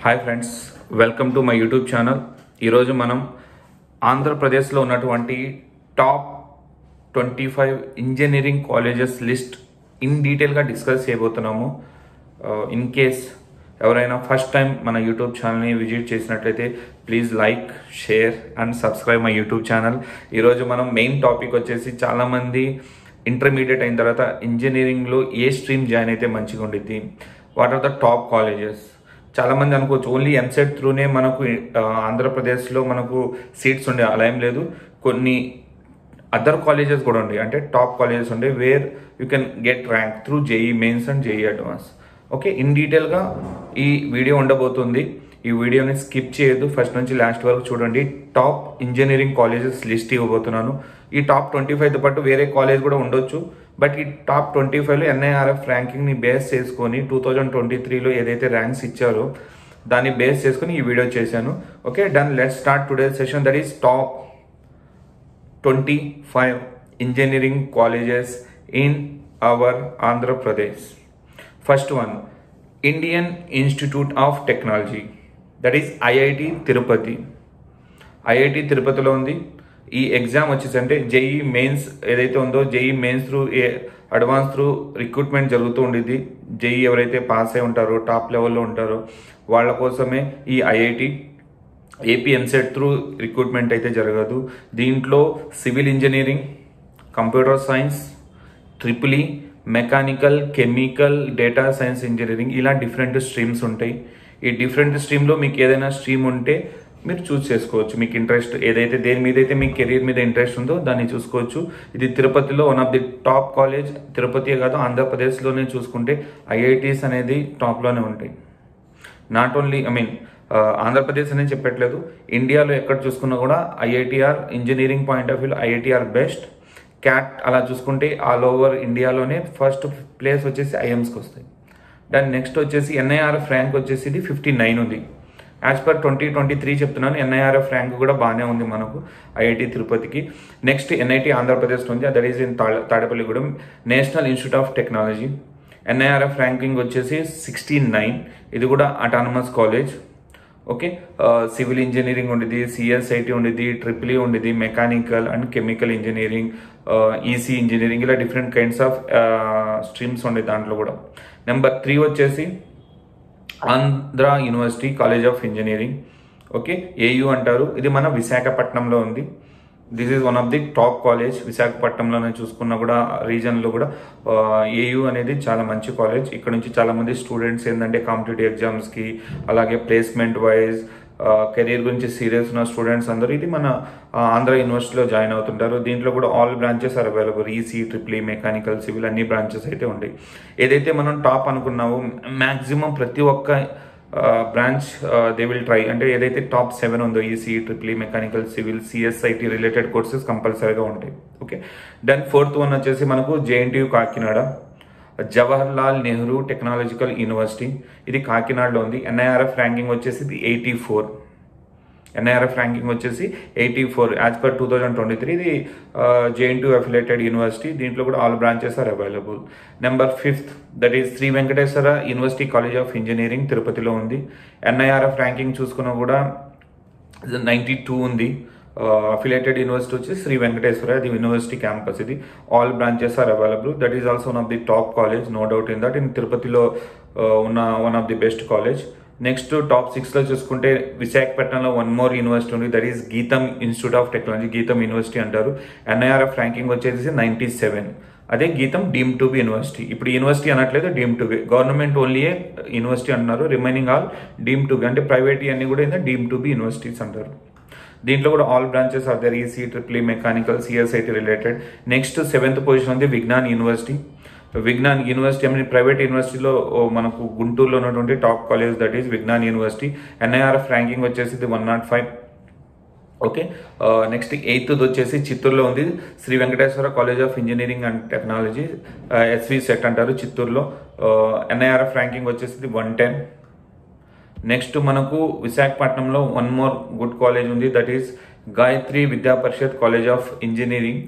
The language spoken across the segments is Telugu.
Hi friends, welcome to my YouTube channel. ఈరోజు మనం ఆంధ్రప్రదేశ్లో ఉన్నటువంటి top 25 engineering colleges list in డీటెయిల్గా డిస్కస్ చేయబోతున్నాము. ఇన్ కేస్ ఎవరైనా ఫస్ట్ టైం మన యూట్యూబ్ ఛానల్ని విజిట్ చేసినట్లయితే please like, share and subscribe my YouTube channel. ఈరోజు మనం మెయిన్ టాపిక్ వచ్చేసి చాలామంది ఇంటర్మీడియట్ అయిన తర్వాత ఇంజనీరింగ్లో ఏ స్ట్రీమ్ జాయిన్ అయితే మంచిగా ఉండిద్ది, what are the top colleges. చాలామంది అనుకోవచ్చు ఓన్లీ ఎంసెట్ త్రూనే మనకు ఆంధ్రప్రదేశ్లో మనకు సీట్స్ ఉండే, అలా ఏం లేదు. కొన్ని అదర్ కాలేజెస్ కూడా ఉండే, అంటే టాప్ కాలేజెస్ ఉండే where you can get rank through JEE mains and JEE advance. Okay, in డీటెయిల్గా ఈ వీడియో ఉండబోతుంది. ఈ వీడియోని స్కిప్ చేయొద్దు, ఫస్ట్ నుంచి లాస్ట్ వరకు చూడండి. టాప్ ఇంజనీరింగ్ కాలేజెస్ లిస్ట్ ఇవ్వబోతున్నాను. ఈ టాప్ 25తో పాటు వేరే కాలేజ్ కూడా ఉండొచ్చు, బట్ ఈ టాప్ 25లో ఎన్ఐఆర్ఎఫ్ ర్యాంకింగ్ని బేస్ చేసుకొని 2023లో ఏదైతే ర్యాంక్స్ ఇచ్చారో దాన్ని బేస్ చేసుకొని ఈ వీడియో చేశాను. Okay done, let's start today session. That is top 25 engineering colleges in our Andhra Pradesh. First one, Indian institute of technology, that is IIT Tirupati. IIT తిరుపతిలో ఉంది. ఈ ఎగ్జామ్ వచ్చేసి అంటే జేఈ మెయిన్స్ ఏదైతే ఉందో JEE mains through advance through recruitment జరుగుతూ ఉండేది. జేఈ ఎవరైతే పాస్ అయి ఉంటారో టాప్ లెవెల్లో ఉంటారో వాళ్ళ కోసమే ఈ IIT. AP EAMCET through recruitment అయితే జరగదు. దీంట్లో civil engineering, computer science, triple E, mechanical, chemical, data science engineering ఇలా డిఫరెంట్ స్ట్రీమ్స్ ఉంటాయి. ఈ డిఫరెంట్ స్ట్రీమ్లో మీకు ఏదైనా స్ట్రీమ్ ఉంటే మీరు చూస్ చేసుకోవచ్చు. మీకు ఇంట్రెస్ట్ ఏదైతే దేని మీద అయితే మీ కెరీర్ మీద ఇంట్రెస్ట్ ఉందో దాన్ని చూసుకోవచ్చు. ఇది తిరుపతిలో one of the top college. Tirupati కాదు, ఆంధ్రప్రదేశ్లోనే చూసుకుంటే ఐఐటీస్ అనేది టాప్లోనే ఉంటాయి. నాట్ ఓన్లీ ఆంధ్రప్రదేశ్ అనేది చెప్పట్లేదు, ఇండియాలో ఎక్కడ చూసుకున్నా కూడా ఐఐటిఆర్ ఇంజనీరింగ్ పాయింట్ ఆఫ్ వ్యూలో ఐఐటిఆర్ బెస్ట్. క్యాట్ అలా చూసుకుంటే ఆల్ ఓవర్ ఇండియాలోనే ఫస్ట్ ప్లేస్ వచ్చేసి ఐఎమ్స్కి వస్తాయి. దాని నెక్స్ట్ వచ్చేసి ఎన్ఐఆర్ఎఫ్ ర్యాంక్ వచ్చేసి ఇది 59 ఉంది. యాజ్ పర్ 2023 చెప్తున్నాను. ఎన్ఐఆర్ఎఫ్ ర్యాంక్ కూడా బాగానే ఉంది మనకు ఐఐటి తిరుపతికి. నెక్స్ట్ ఎన్ఐటి ఆంధ్రప్రదేశ్లో ఉంది, that is in Tadepalligudem. National institute of technology NIRF ranking వచ్చేసి 69. ఇది కూడా autonomous college. Okay, civil engineering ఉండేది, సిఎస్ఐటి ఉండేది, ట్రిపుల్ ఈ ఉండేది, mechanical and chemical engineering, EC engineering ఇలా డిఫరెంట్ కైండ్స్ ఆఫ్ స్ట్రీమ్స్ ఉండేది దాంట్లో కూడా. నెంబర్ 3 వచ్చేసి Andhra university college of engineering. Okay, AU అంటారు. ఇది మన విశాఖపట్నంలో ఉంది. This is one of the top college. విశాఖపట్నంలోనే చూసుకున్నా కూడా రీజన్లో కూడా ఏయూ అనేది చాలా మంచి కాలేజ్. ఇక్కడ నుంచి చాలామంది స్టూడెంట్స్ ఏంటంటే కాంపిటేటివ్ ఎగ్జామ్స్కి అలాగే ప్లేస్మెంట్ వైజ్ కెరీర్ గురించి సీరియస్ ఉన్న స్టూడెంట్స్ అందరూ ఇది మన ఆంధ్ర యూనివర్సిటీలో జాయిన్ అవుతుంటారు. దీంట్లో కూడా all branches are available. EC, triple E, mechanical, civil అన్ని బ్రాంచెస్ అయితే ఉంటాయి. ఏదైతే మనం టాప్ అనుకున్నామో మ్యాక్సిమం ప్రతి ఒక్క బ్రాంచ్ దే విల్ ట్రై. అంటే ఏదైతే టాప్ 7 ఉందో EC, triple E, mechanical, civil, CSIT related courses కంపల్సరీగా ఉంటాయి. ఓకే దెన్ 4th వన్ వచ్చేసి మనకు JNTU Kakinada, Jawaharlal Nehru technological university. ఇది కాకినాడలో ఉంది. ఎన్ఐఆర్ఎఫ్ ర్యాంకింగ్ వచ్చేసి 84. ఎన్ఐఆర్ఎఫ్ ర్యాంకింగ్ వచ్చేసి 84 యాజ్ పర్ 2023. ఇది జేఎన్టీయూ అఫిలియేటెడ్ యూనివర్సిటీ. దీంట్లో కూడా all branches are available. Number 5th that is Sri Venkateswara university college of engineering తిరుపతిలో ఉంది. ఎన్ఐఆర్ఎఫ్ ర్యాంకింగ్ చూసుకున్నా కూడా 92 ఉంది. అఫిలియేటెడ్ యూనివర్సిటీ వచ్చి శ్రీ వెంకటేశ్వర, అది యూనివర్సిటీ క్యాంపస్. ఇది all branches are available. That is also one of the top college, no doubt in that. In తిరుపతిలో ఉన్న one of the best college. Next top 6లో చూసుకుంటే విశాఖపట్నంలో వన్ మోర్ యూనివర్సిటీ ఉంది, that is GITAM institute of technology, GITAM university అంటారు. ఎన్ఐఆర్ఎఫ్ ర్యాంకింగ్ వచ్చేసి 97. అదే GITAM deem to be university. ఇప్పుడు యూనివర్సిటీ అనట్లేదు, డీమ్ టు బి. గవర్నమెంట్ ఓన్లీయే యూనివర్సిటీ అంటున్నారు, remaining all deem to be. అంటే ప్రైవేట్ అన్ని కూడా ఏంటంటే డీమ్ టు బి యూనివర్సిటీస్ అంటారు. దీంట్లో కూడా all branches are there, EC, triple E, mechanical, CSIT related. Next 7th position ఉంది Vignan university. Vignan university private యూనివర్సిటీలో మనకు గుంటూరులో ఉన్నటువంటి top college, that is Vignan university. NIRF ranking వచ్చేసి 105. ఓకే, నెక్స్ట్ 8th వచ్చేసి చిత్తూరులో ఉంది, Sri Venkateswara college of engineering and technology, SV CET అంటారు చిత్తూరులో. ఎన్ఐఆర్ఎఫ్ ర్యాంకింగ్ వచ్చేసి 110. నెక్స్ట్ మనకు విశాఖపట్నంలో వన్ మోర్ గుడ్ కాలేజ్ ఉంది, దట్ ఈస్ గాయత్రి విద్యా పరిషత్ కాలేజ్ ఆఫ్ ఇంజనీరింగ్.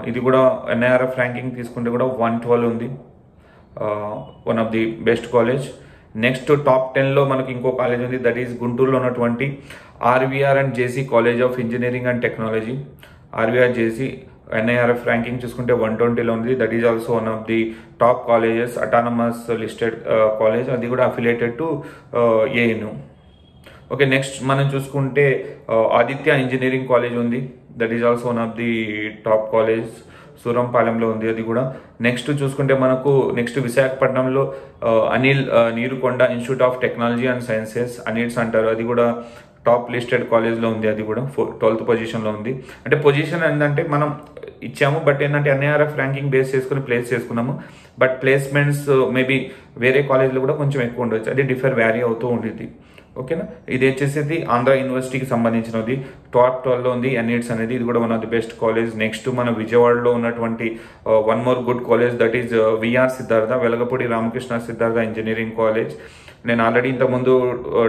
ఇది కూడా ఎన్ఐఆర్ఎఫ్ ర్యాంకింగ్ తీసుకుంటే కూడా 112 ఉంది. One of the best college. Next top 10లో మనకి ఇంకో కాలేజ్ ఉంది, దట్ ఈస్ గుంటూరులో ఉన్నటువంటి RVR and JC college of engineering and technology. RVR JC NIRF ranking చూసుకుంటే 120లో ఉంది. That is also one of the top colleges, autonomous listed college, అది కూడా affiliated to ANU. Okay, next మనం చూసుకుంటే ఆదిత్య ఇంజనీరింగ్ కాలేజ్ ఉంది. That is also one of the top college, సూరంపాలెంలో ఉంది అది కూడా. నెక్స్ట్ చూసుకుంటే మనకు నెక్స్ట్ విశాఖపట్నంలో Anil Neerukonda institute of technology and sciences, Anil's అంటారు, అది కూడా టాప్ లిస్టెడ్ కాలేజ్లో ఉంది. అది కూడా 12th పొజిషన్లో ఉంది. అంటే పొజిషన్ ఏంటంటే మనం ఇచ్చాము, బట్ ఏంటంటే NIRF ర్యాంకింగ్ బేస్ చేసుకుని ప్లేస్ చేసుకున్నాము, బట్ ప్లేస్మెంట్స్ మేబీ వేరే కాలేజ్లో కూడా కొంచెం ఎక్కువ ఉండొచ్చు, అది వ్యారీ అవుతూ ఉండేది. ఓకేనా, ఇది వచ్చేసి ఆంధ్ర యూనివర్సిటీకి సంబంధించినది, టాప్ 12లో ఉంది NITS అనేది, ఇది కూడా one of the best college. Next మన విజయవాడలో ఉన్నటువంటి one more good college, that is VR Siddhartha, Velagapudi Ramakrishna Siddhartha engineering college. నేను ఆల్రెడీ ఇంతకుముందు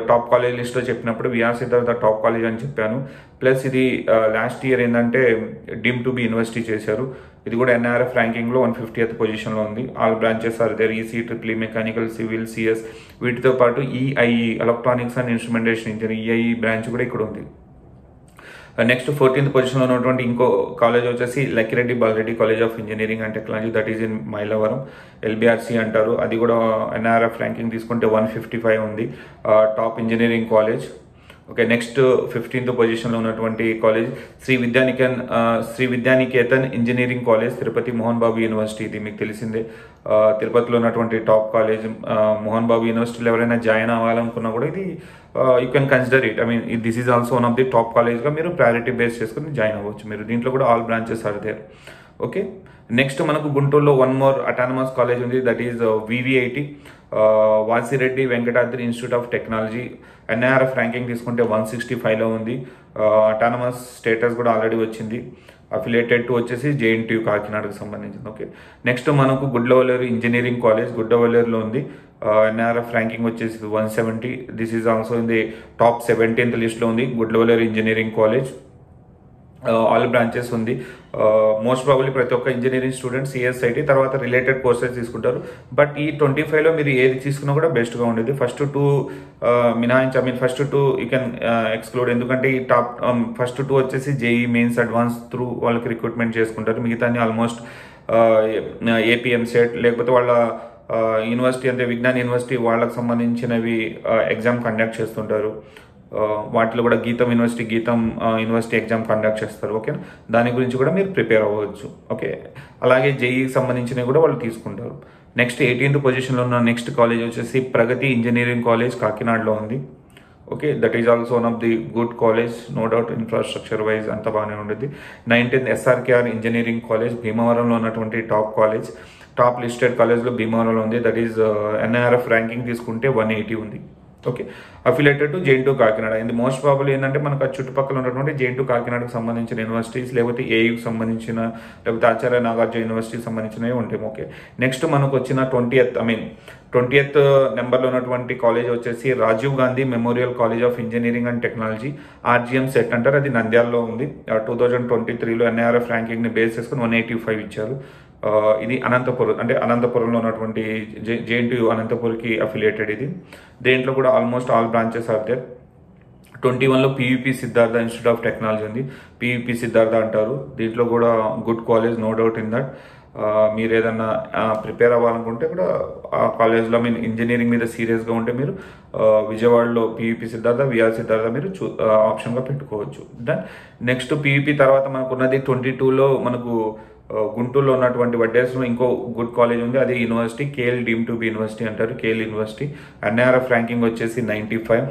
టాప్ కాలేజ్ లిస్ట్లో చెప్పినప్పుడు విఆర్ సిద్ధార్థ టాప్ కాలేజ్ అని చెప్పాను. ప్లస్ ఇది లాస్ట్ ఇయర్ ఏంటంటే డీమ్ టు బి యూనివర్సిటీ చేశారు. ఇది కూడా NIRF ర్యాంకింగ్లో 150th పొజిషన్లో ఉంది. All branches are there, EC, triple mechanical, civil, CS, వీటితో పాటు EIE electronics and instrumentation engineering EIE branch కూడా ఇక్కడ ఉంది. నెక్స్ట్ 14th పొజిషన్లో ఉన్నటువంటి ఇంకో కాలేజ్ వచ్చేసి Lakkireddy Balareddy college of engineering and technology, that is in Mylavaram, LBRC అంటారు. అది కూడా NIRF ర్యాంకింగ్ తీసుకుంటే 155 ఉంది, top engineering college. Okay, next 15th పొజిషన్లో ఉన్నటువంటి college Sri Vidyanikethan engineering college, Tirupati Mohan Babu university, ఇది మీకు తెలిసిందే. తిరుపతిలో ఉన్నటువంటి టాప్ కాలేజ్ మోహన్ బాబు యూనివర్సిటీలో ఎవరైనా జాయిన్ అవ్వాలనుకున్నా కూడా ఇది you can consider it. This is also one of the top కాలేజ్గా మీరు ప్రయారిటీ బేస్ చేసుకుని జాయిన్ అవ్వచ్చు మీరు. దీంట్లో కూడా all branches are there. Okay, next మనకు గుంటూరులో వన్ మోర్ అటానమస్ కాలేజ్ ఉంది, that is VVIT, Vasireddy Venkatadri institute of technology. NIRF ranking తీసుకుంటే 165లో ఉంది. అటానమస్ స్టేటస్ కూడా ఆల్రెడీ వచ్చింది. అఫిలియేటెడ్ టు వచ్చేసి JNTU కాకినాడకు సంబంధించింది. ఓకే, నెక్స్ట్ మనకు గుడ్లవల్లేరు ఇంజనీరింగ్ కాలేజ్, గుడ్లవల్లేరులో ఉంది. NIRF ర్యాంకింగ్ వచ్చేసి 170. This is also in the top 17th లిస్ట్లో ఉంది Gudlavalleru engineering college. All branches ఉంది. మోస్ట్ ప్రాబబ్లీ ప్రతి ఒక్క ఇంజనీరింగ్ స్టూడెంట్ CSIT తర్వాత రిలేటెడ్ కోర్సెస్ తీసుకుంటారు. బట్ ఈ 25లో మీరు ఏది తీసుకున్నా కూడా బెస్ట్గా ఉండేది. ఫస్ట్ టూ మినహాయించి first two you can exclude, ఎందుకంటే ఈ టాప్ ఫస్ట్ టూ వచ్చేసి JEE మెయిన్స్ అడ్వాన్స్ త్రూ వాళ్ళకి రిక్రూట్మెంట్ చేసుకుంటారు. మిగతాన్ని ఆల్మోస్ట్ APMSET లేకపోతే వాళ్ళ యూనివర్సిటీ అంటే విజ్ఞాన్ యూనివర్సిటీ వాళ్ళకి సంబంధించినవి ఎగ్జామ్ కండక్ట్ చేస్తుంటారు. వాటిలో కూడా గీతం యూనివర్సిటీ ఎగ్జామ్ కండక్ట్ చేస్తారు. ఓకే, దాని గురించి కూడా మీరు ప్రిపేర్ అవ్వచ్చు. ఓకే, అలాగే JEEకి సంబంధించినవి కూడా వాళ్ళు తీసుకుంటారు. నెక్స్ట్ 18th పొజిషన్లో ఉన్న నెక్స్ట్ కాలేజ్ వచ్చేసి ప్రగతి ఇంజనీరింగ్ కాలేజ్, కాకినాడలో ఉంది. Okay, that is also one of the good college, no doubt. Infrastructure wise అంతా బాగానే ఉండేది. 19th SRKR ఇంజనీరింగ్ కాలేజ్, భీమవరంలో ఉన్నటువంటి టాప్ కాలేజ్, టాప్ లిస్టెడ్ కాలేజ్లో భీమవరంలో ఉంది. దట్ ఈజ్ NIRF ర్యాంకింగ్ తీసుకుంటే 180 ఉంది. Okay, affiliated to JNTU Kakinada. ఇది మోస్ట్ ప్రాబుల్ ఏంటంటే మనకు చుట్టుపక్కల ఉన్నటువంటి JNTU కాకినాడకు సంబంధించిన యూనివర్సిటీస్, లేకపోతే AUకి సంబంధించిన, లేకపోతే ఆచార్య నాగార్జున యూనివర్సిటీకి సంబంధించినవి ఉంటాయి. ఓకే, నెక్స్ట్ మనకు వచ్చిన 20th నెంబర్లో ఉన్నటువంటి కాలేజ్ వచ్చేసి Rajiv Gandhi memorial college of engineering and technology, RGM CET అంటారు, అది నంద్యాలలో ఉంది. 2023లో NIRF ర్యాంకింగ్ని బేస్ చేసుకుని 185 ఇచ్చారు. ఇది అనంతపురంలో ఉన్నటువంటి JNTU అనంతపూర్కి అఫిలియేటెడ్. ఇది దేంట్లో కూడా almost all branches are there. 21లో PUP Siddhartha institute of technology ఉంది, PUP సిద్ధార్థ అంటారు. దీంట్లో కూడా good college, no doubt in that. మీరు ఏదన్నా ప్రిపేర్ అవ్వాలనుకుంటే కూడా ఆ కాలేజ్లో ఇంజనీరింగ్ మీద సీరియస్గా ఉంటే మీరు విజయవాడలో PUP సిద్ధార్థ, విఆర్ సిద్ధార్థ మీరు ఆప్షన్గా పెట్టుకోవచ్చు. దెన్ నెక్స్ట్ PUP తర్వాత మనకు ఉన్నది 22లో మనకు గుంటూరులో ఉన్నటువంటి వడ్డేశ్వరంలో ఇంకో గుడ్ కాలేజ్ ఉంది, అది university KL deem to be university అంటారు, KL యూనివర్సిటీ. NIRF ర్యాంకింగ్ వచ్చేసి 95.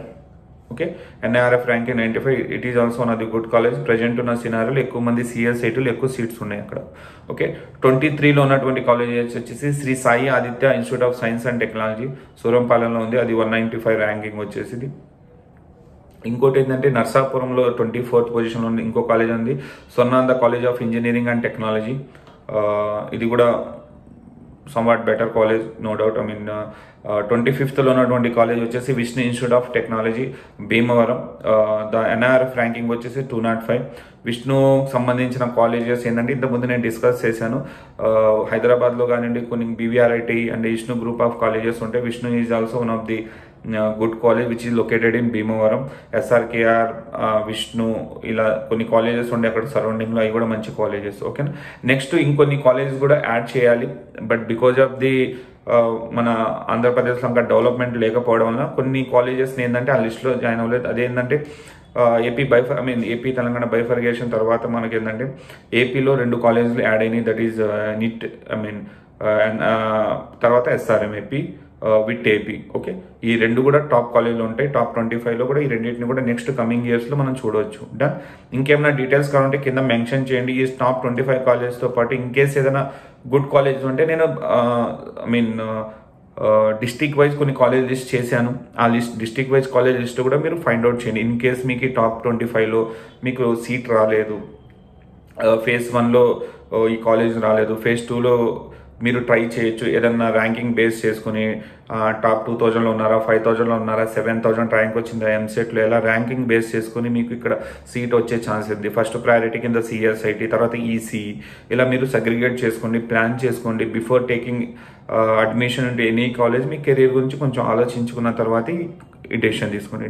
Okay, NIRF ranking 95. It is also one of the good college. Present ఉన్న సినారియోలో ఎక్కువ మంది CSITలు ఎక్కువ సీట్స్ ఉన్నాయి అక్కడ. ఓకే, 23లో ఉన్నటువంటి కాలేజెస్ వచ్చేసి Shri Sai Aditya institute of science and technology, సూరంపాలెంలో ఉంది, అది 195 ర్యాంకింగ్ వచ్చేసింది. ఇంకోటి ఏంటంటే నర్సాపురంలో 24th పొజిషన్లో ఉంది ఇంకో కాలేజ్ ఉంది, Swarnandhra college of engineering and technology. ఇది కూడా somewhat better college, no doubt. I mean, 25th లో ఉన్నటువంటి కాలేజ్ వచ్చేసి Vishnu institute of technology Bhimavaram. The NRF ranking వచ్చేసి 205. విష్ణు సంబంధించిన కాలేజెస్ ఏంటంటే ఇంతకుముందు నేను డిస్కస్ చేశాను. హైదరాబాద్లో కానివ్వండి కొన్ని BVRIT and Vishnu group of colleges ఉంటాయి. Vishnu is also one of the good college which is located in Bhimavaram. SRKR, Vishnu, ఇలా కొన్ని కాలేజెస్ ఉండే అక్కడ సరౌండింగ్లో, అవి కూడా మంచి కాలేజెస్. ఓకేనా. నెక్స్ట్ ఇంకొన్ని కాలేజెస్ కూడా యాడ్ చేయాలి, బట్ బికాజ్ ఆఫ్ ది మన ఆంధ్రప్రదేశ్లో ఇంకా డెవలప్మెంట్ లేకపోవడం వల్ల కొన్ని కాలేజెస్ని ఏంటంటే ఆ లిస్ట్లో జాయిన్ అవ్వలేదు. అదేంటంటే ఏపీ తెలంగాణ బైఫర్గేషన్ తర్వాత మనకి ఏంటంటే ఏపీలో 2 కాలేజీలు యాడ్ అయినాయి. దట్ ఈస్ నిట్, తర్వాత SRM AP with AP. Okay, ఈ 2 కూడా టాప్ కాలేజీలో ఉంటాయి. టాప్ 25లో కూడా ఈ రెండింటిని కూడా నెక్స్ట్ కమింగ్ ఇయర్స్లో మనం చూడవచ్చు. డన్. ఇంకేమైనా డీటెయిల్స్ కావాలంటే కింద మెన్షన్ చేయండి. ఈ టాప్ 25 కాలేజ్తో పాటు ఇన్ కేస్ ఏదైనా గుడ్ కాలేజ్ ఉంటే నేను డిస్ట్రిక్ట్ వైజ్ కొన్ని కాలేజ్ లిస్ట్ చేశాను. ఆ డిస్ట్రిక్ట్ వైజ్ కాలేజ్ లిస్ట్ కూడా మీరు ఫైండ్ అవుట్ చేయండి. ఇన్ కేస్ మీకు టాప్ 25లో మీకు సీట్ రాలేదు, ఫేజ్ 1లో ఈ కాలేజ్ రాలేదు, ఫేజ్ 2లో మీరు ట్రై చేయొచ్చు. ఏదన్నా ర్యాంకింగ్ బేస్ చేసుకుని టాప్ 2000లో ఉన్నారా, 5000లో ఉన్నారా, 7000 ర్యాంక్ వచ్చిందా ఎంసెట్లో, ఎలా ర్యాంకింగ్ బేస్ చేసుకుని మీకు ఇక్కడ సీట్ వచ్చే ఛాన్స్ ఉంది. ఫస్ట్ ప్రయారిటీ కింద సిఎస్ఐటి, తర్వాత ఈసీ, ఇలా మీరు సగ్రిగేట్ చేసుకోండి, ప్లాన్ చేసుకోండి. Before taking admission into any college మీ కెరీర్ గురించి కొంచెం ఆలోచించుకున్న తర్వాత ఈ డెసిషన్ తీసుకోండి.